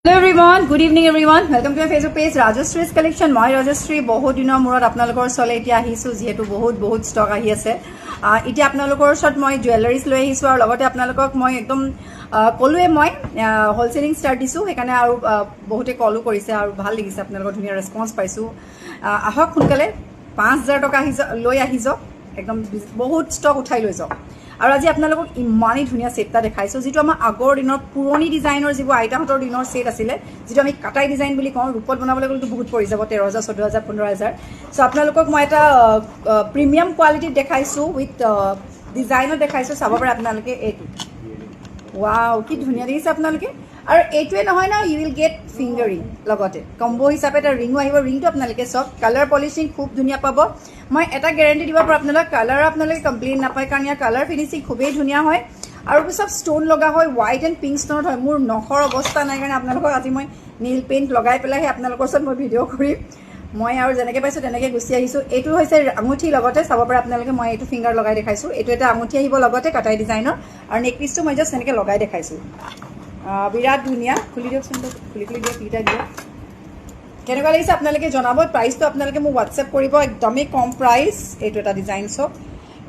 Hello everyone, good evening everyone. Welcome to my Facebook page Rajashree's collection. মই ৰাজশ্ৰী বহুত দিনৰ মূৰত আপোনালোকৰ ওচৰলৈ এতিয়া আহিছো যেহেতু বহুত ষ্টক আহি আছে এতিয়া আপোনালোকৰ ওচৰত মই জুৱেলাৰিজ লৈ আহিছো আৰু লগতে আপোনালোকক মই একদম কলুৱে মই হোলসেলিং ষ্টাৰ্ট দিছো সেইকাৰণে আৰু বহুতে কলু কৰিছে আৰু ভাল লাগিছে আপোনালোকৰ ধুনীয়া ৰেসপন্স পাইছো আহক সোনকালে 5000 টকা লৈ আহি যাওক একদম বহুত ষ্টক উঠাই লৈ যাওক আৰু আজি আপোনালোকক ইমানেই ধুনীয়া সেটটা দেখাইছো যেটো আমাৰ আগৰ দিনৰ পুৰণি ডিজাইনৰ যিবোৰ আইতাহঁতৰ দিনৰ সেট আছিলে যেটো আমি কাটাই ডিজাইন বুলি কওঁ ৰূপত বনাবলৈ গ'লে বহুত পৰি যাব 13000 14000 15000 সো আপোনালোকক মই এটা প্ৰিমিয়াম কোৱালিটি দেখাইছো উইথ ডিজাইনৰ দেখাইছো চাব পাৰে আপোনালোকে এইটো ওয়াও কি ধুনীয়া দেখিছে আপোনালোকে আৰু এইটোৱে নহয় না ইউ উইল গেট ফিংগাৰিং লগতে কম্বো হিচাপে এটা ৰিংও আহিব ৰিংটো আপোনালোকে সব কালাৰ পলিশিং খুব ধুনীয়া পাব মই এটা গ্যাৰান্টি দিব পাৰো আপোনালোক কালাৰ আপোনালোকে কমপ্লেইন নাপায় কাৰণ ইয়াৰ কালাৰ ফিনিশিং খুবেই ধুনীয়া হয় আৰু সব ষ্টোন লগা হয় হোৱাইট এণ্ড পিংক ষ্টোনত হয় মোৰ নখৰ অৱস্থা নাই কাৰণে আপোনালোকক আজি মই নীল পেইণ্ট লগাই পেলাই আপোনালোকৰ ওচৰত মই ভিডিঅ' কৰিম মই আৰু যেনেকৈ পাইছো তেনেকৈ গুচি আহিছো এইটো হৈছে আঙুঠি লগতে চাব পাৰে আপোনালোকে মই এইটো ফিংগাৰ লগাই দেখাইছো এইটো এটা আঙুঠি আহিব লগতে কাটাই ডিজাইনৰ আৰু নেক পিছটো মই জাষ্ট এনেকৈ লগাই দেখাইছো বিৰাট ধুনীয়া খুলি দিয়কচোন খুলি দিয়ক কিটা দিয়ক কেনেকুৱা লাগিছে আপোনালোকে জনাব প্ৰাইচটো আপোনালোকে মোক হোৱাটছএপ কৰিব একদমেই কম প্ৰাইচ এইটো এটা ডিজাইন চক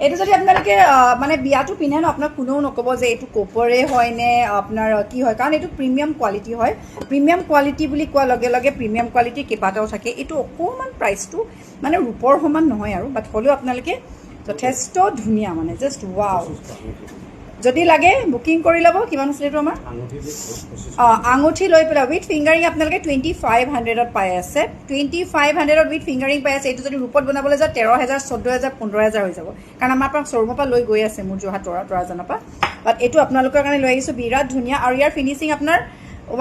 এইটো যদি আপোনালোকে মানে বিয়াটো পিন্ধে ন আপোনাক কোনেও নক'ব যে এইটো কপৰে হয় নে আপোনাৰ কি হয় কাৰণ এইটো প্ৰিমিয়াম কোৱালিটি হয় প্ৰিমিয়াম কোৱালিটি বুলি কোৱাৰ লগে লগে প্ৰিমিয়াম কোৱালিটি কেইবাটাও থাকে এইটো অকণমান প্ৰাইচটো মানে ৰূপৰ সমান নহয় আৰু বাট হ'লেও আপোনালোকে যথেষ্ট ধুনীয়া মানে জাষ্ট ৱাও যদি লাগে বুকিং কৰি ল'ব কিমান আছিল এইটো আমাৰ আঙুঠি লৈ পেলাই উইথ ফিংগাৰিং আপোনালোকে 2500ত পাই আছে 2500ত উইথ ফিংগাৰিং পাই আছে এইটো যদি ৰূপত বনাবলৈ যায় 13000 14000 15000 হৈ যাব কাৰণ আমাৰ পৰা শ্ব'ৰুমৰ পৰা লৈ গৈ আছে মোৰ যোৰহাট তৰাজানৰ পৰা বাট এইটো আপোনালোকৰ কাৰণে লৈ আহিছোঁ বিৰাট ধুনীয়া আৰু ইয়াৰ ফিনিচিং আপোনাৰ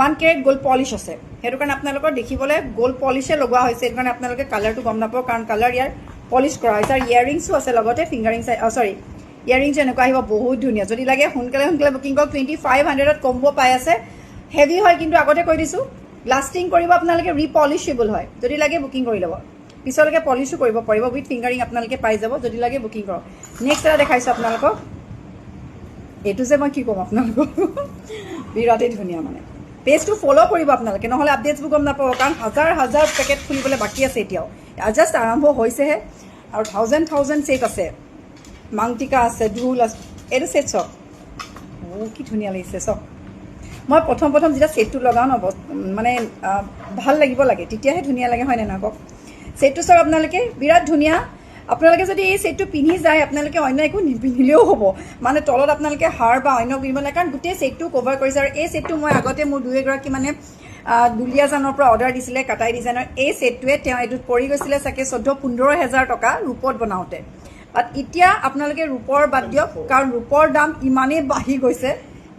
1 কেৰেট গ'ল্ড পলিশ আছে সেইটো কাৰণে আপোনালোকৰ দেখিবলৈ গ'ল্ড পলিশে লগোৱা হৈছে সেইটো কাৰণে আপোনালোকে কালাৰটো গম নাপাব কাৰণ কালাৰ ইয়াৰ পলিশ কৰা হৈছে আৰু ইয়াৰিংছো আছে লগতে ফিংগাৰিং সৰি ইয়াৰিংছ এনেকুৱা আহিব বহুত ধুনীয়া যদি লাগে সোনকালে বুকিং কৰক 2500ত কম্বো পাই আছে হেভি হয় কিন্তু আগতে কৈ দিছোঁ লাষ্টিং কৰিব আপোনালোকে ৰিপলিশেবল হয় যদি লাগে বুকিং কৰি ল'ব পিছলৈকে পলিশো কৰিব পাৰিব উইথ ফিংগাৰিং আপোনালোকে পাই যাব যদি লাগে বুকিং কৰক নেক্সট এটা দেখাইছোঁ আপোনালোকক এইটো যে মই কি ক'ম আপোনালোকক বিৰাটেই ধুনীয়া মানে পেজটো ফ'ল' কৰিব আপোনালোকে নহ'লে আপডেটছবোৰ গম নাপাব কাৰণ হাজাৰ পেকেট খুলিবলৈ বাকী আছে এতিয়াও জাষ্ট আৰম্ভ হৈছেহে আৰু থাউজেণ্ড ছেট আছে মাংটিকা আছে ঢোল আছে এইটো ছেট চক কি ধুনীয়া লাগিছে চক মই প্ৰথম যেতিয়া ছেটটো লগাওঁ ন মানে ভাল লাগিব লাগে তেতিয়াহে ধুনীয়া লাগে হয় নে নহয় কওক ছেটটো চক আপোনালোকে বিৰাট ধুনীয়া আপোনালোকে যদি এই ছেটটো পিন্ধি যায় আপোনালোকে অন্য একো নিপিন্ধিলেও হ'ব মানে তলত আপোনালোকে হাৰ বা অন্য পিন্ধিব লাগে কাৰণ গোটেই ছেটটো কভাৰ কৰিছে আৰু এই ছেটটো মই আগতে মোৰ দুই এগৰাকী মানে দুলীয়াজানৰ পৰা অৰ্ডাৰ দিছিলে কাটাই ডিজাইনৰ এই ছেটটোৱে তেওঁ এইটোত পৰি গৈছিলে চাগে 14,000-15,000 টকা ৰূপত বনাওঁতে বাট এতিয়া আপোনালোকে ৰূপৰ বাদ দিয়ক কাৰণ ৰূপৰ দাম ইমানেই বাঢ়ি গৈছে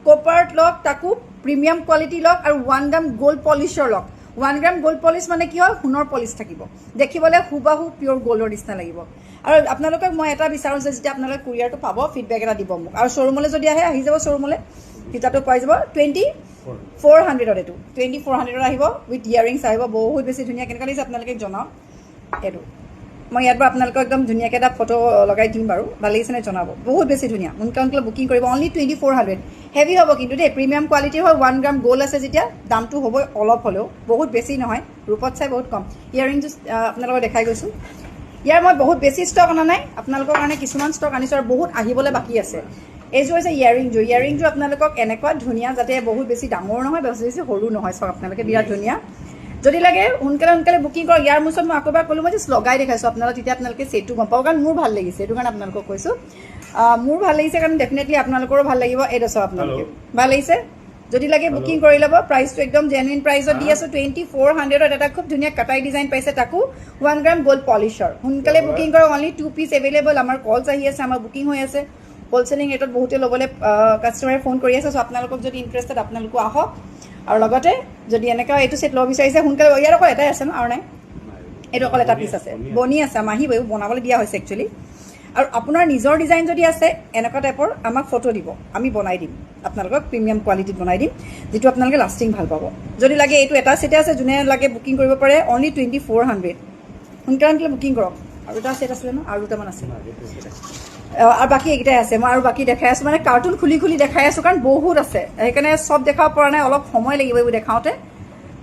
কপাৰত লওক তাকো প্ৰিমিয়াম কোৱালিটি লওক আৰু 1 গ্ৰাম গ'ল্ড পলিশৰ লওক 1 গ্ৰাম গ'ল্ড পলিশ মানে কি হয় সোণৰ পলিশ থাকিব দেখিবলৈ হুবাহু পিয়'ৰ গ'ল্ডৰ নিচিনা লাগিব আৰু আপোনালোকক মই এটা বিচাৰোঁ যে যেতিয়া আপোনালোকে কুৰিয়াৰটো পাব ফিডবেক এটা দিব মোক আৰু শ্ব'ৰুমলৈ যদি আহি যাব শ্ব'ৰুমলৈ কিতাপটো পাই যাব 2400ত এইটো 2400ত আহিব উইথ ইয়াৰিংছ আহিব বহুত বেছি ধুনীয়া কেনেকুৱা লাগিছে আপোনালোকে জনাওক এইটো মই ইয়াৰ পৰা আপোনালোকক একদম ধুনীয়াকৈ এটা ফটো লগাই দিম বাৰু ভাল লাগিছেনে জনাব বহুত বেছি ধুনীয়া সোনকালে বুকিং কৰিব অনলি 2400 হেভি হ'ব কিন্তু দেই প্ৰিমিয়াম কোৱালিটিৰ হয় 1 গ্ৰাম গ'ল্ড আছে যেতিয়া দামটো হ'ব অলপ হ'লেও বহুত বেছি নহয় ৰূপত চাই বহুত কম ইয়াৰিংটো আপোনালোকক দেখাই গৈছোঁ ইয়াৰ মই বহুত বেছি ষ্টক অনা নাই আপোনালোকৰ কাৰণে কিছুমান ষ্টক আনিছোঁ আৰু বহুত আহিবলৈ বাকী আছে এইযোৰ হৈছে ইয়াৰিংযোৰ আপোনালোকক এনেকুৱা ধুনীয়া যাতে বহুত বেছি ডাঙৰ নহয় বেছি সৰু নহয় চাওক আপোনালোকে বিৰাট ধুনীয়া যদি লাগে সোনকালে বুকিং কৰক ইয়াৰ মুছত মই আকৌ এবাৰ ক'লোঁ মই জাষ্ট লগাই দেখাইছোঁ আপোনালোক তেতিয়া আপোনালোকে ছেটটো গম পাব কাৰণ মোৰ ভাল লাগিছে সেইটো কাৰণে আপোনালোকক কৈছোঁ মোৰ ভাল লাগিছে কাৰণ ডেফিনেটলি আপোনালোকৰো ভাল লাগিব এইটো চাওক আপোনালোকে ভাল লাগিছে যদি লাগে বুকিং কৰি ল'ব প্ৰাইচটো একদম জেনুইন প্ৰাইচত দি আছোঁ 2400ত এটা খুব ধুনীয়া কাটাই ডিজাইন পাইছে তাকো 1 গ্ৰাম গ'ল্ড পলিশৰ সোনকালে বুকিং কৰক অনলি 2 পিচ এভেইলেবল আমাৰ কলছ আহি আছে আমাৰ বুকিং হৈ আছে হোলচেলিং ৰেটত বহুতে ল'বলৈ কাষ্টমাৰে ফোন কৰি আছে চ' আপোনালোকক যদি ইণ্টাৰেষ্টেড আপোনালোকো আহক আৰু লগতে যদি এনেকুৱা এইটো ছেট ল'ব বিচাৰিছে সোনকালে ইয়াৰ অকল এটাই আছে ন আৰু নাই এইটো অকল এটা পিচ আছে বনি আছে আমাৰ আহিব বনাবলৈ দিয়া হৈছে একচুৱেলি আৰু আপোনাৰ নিজৰ ডিজাইন যদি আছে এনেকুৱা টাইপৰ আমাক ফটো দিব আমি বনাই দিম আপোনালোকক প্ৰিমিয়াম কোৱালিটিত বনাই দিম যিটো আপোনালোকে লাষ্টিং ভাল পাব যদি লাগে এইটো এটা ছেটে আছে যোনে লাগে বুকিং কৰিব পাৰে অনলি 2400 সোনকালে বুকিং কৰক আৰু এটা ছেট আছিলে ন আৰু দুটামান আছে আৰু বাকি এইকেইটাই আছে মই আৰু বাকি দেখাই আছোঁ মানে কাৰ্টুন খুলি দেখাই আছোঁ কাৰণ বহুত আছে সেইকাৰণে চব দেখাব পৰা নাই অলপ সময় লাগিব এইবোৰ দেখাওঁতে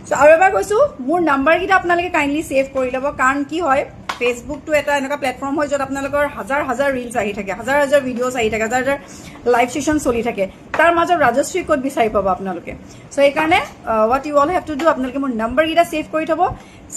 চ' আৰু এবাৰ কৈছোঁ মোৰ নাম্বাৰকেইটা আপোনালোকে কাইণ্ডলি ছেভ কৰি ল'ব কাৰণ কি হয় ফেচবুকটো এটা এনেকুৱা প্লেটফৰ্ম হয় য'ত আপোনালোকৰ হাজাৰ হাজাৰ ৰিলছ আহি থাকে হাজাৰ হাজাৰ ভিডিঅ'ছ আহি থাকে হাজাৰ হাজাৰ লাইভ ছেশ্যন চলি থাকে তাৰ মাজত ৰাজশ্ৰী ক'ত বিচাৰি পাব আপোনালোকে চ' সেইকাৰণে what you all have to do আপোনালোকে মোৰ নাম্বাৰকেইটা ছেভ কৰি থ'ব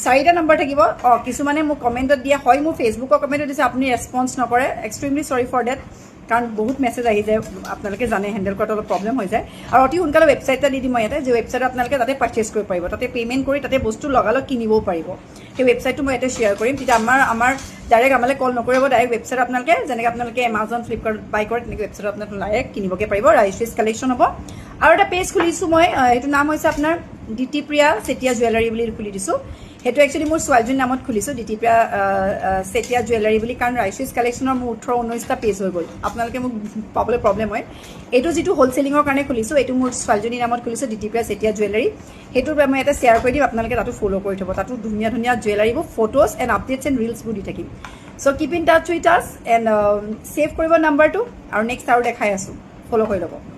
4টা নম্বৰ থাকিব কিছুমানে মোক কমেণ্টত দিয়া হয় মোৰ ফেচবুকৰ কমেণ্টত দিছে আপুনি ৰেছপন্স নকৰে এক্সট্ৰিমলি চৰি ফৰ ডেট কাৰণ বহুত মেছেজ আহি যায় আপোনালোকে জানে হেণ্ডেল কৰাটো অলপ প্ৰব্লেম হৈ যায় আৰু অতি সোনকালে ৱেবছাইট এটা দি দিম মই ইয়াতে যে ৱেবছাইটত আপোনালোকে তাতে পাৰ্চেছ কৰিব পাৰিব তাতে পে'মেণ্ট কৰি তাতে বস্তু লগালগ কিনিবও পাৰিব সেই ৱেবছাইটটো মই ইয়াতে শ্বেয়াৰ কৰিম তেতিয়া আমাৰ ডাইৰেক্ট আমালৈ কল নকৰিব ডাইৰেক্ট ৱেবছাইট আপোনালোকে যেনেকৈ আপোনালোকে এমাজন ফ্লিপকাৰ্ট বাই কৰে তেনেকৈ ৱেবছাইটত আপোনালোকে ডাইৰেক্ট কিনিবগৈ পাৰিব ৰাজশ্ৰীজ কালেকশ্যন হ'ব আৰু এটা পেজ খুলিছোঁ মই সেইটো নাম হৈছে আপোনাৰ দিতিপ্ৰিয়া চেতিয়া জুৱেলাৰী বুলি খুলি দিছোঁ সেইটো একচুৱেলি মোৰ ছোৱালীজনীৰ নামত খুলিছোঁ দিতিপ্ৰিয়া চেতিয়া জুৱেলাৰী বুলি কাৰণ ৰাজশ্ৰীজ কালেকশ্যনৰ মোৰ 18-19টা পেজ হৈ গ'ল আপোনালোকে মোক পাবলৈ প্ৰব্লেম হয় এইটো যিটো হ'লচেলিঙৰ কাৰণে খুলিছোঁ এইটো মোৰ ছোৱালীজনীৰ নামত খুলিছোঁ দিতিপ্ৰিয়া চেতিয়া জুৱেলাৰী সেইটোৰ মই এটা শ্বেয়াৰ কৰি দিম আপোনালোকে তাতো ফ'ল' কৰি থ'ব তাতো ধুনীয়া ধুনীয়া জুৱেলাৰীবোৰ ফটোজ এণ্ড আপডেটছ এণ্ড ৰিলছবোৰ দি থাকিম চ' কিপ ইন টাচ উইথ আছ এণ্ড ছেভ কৰিব নাম্বাৰটো আৰু নেক্সট আৰু দেখাই আছোঁ ফ'ল' কৰি ল'ব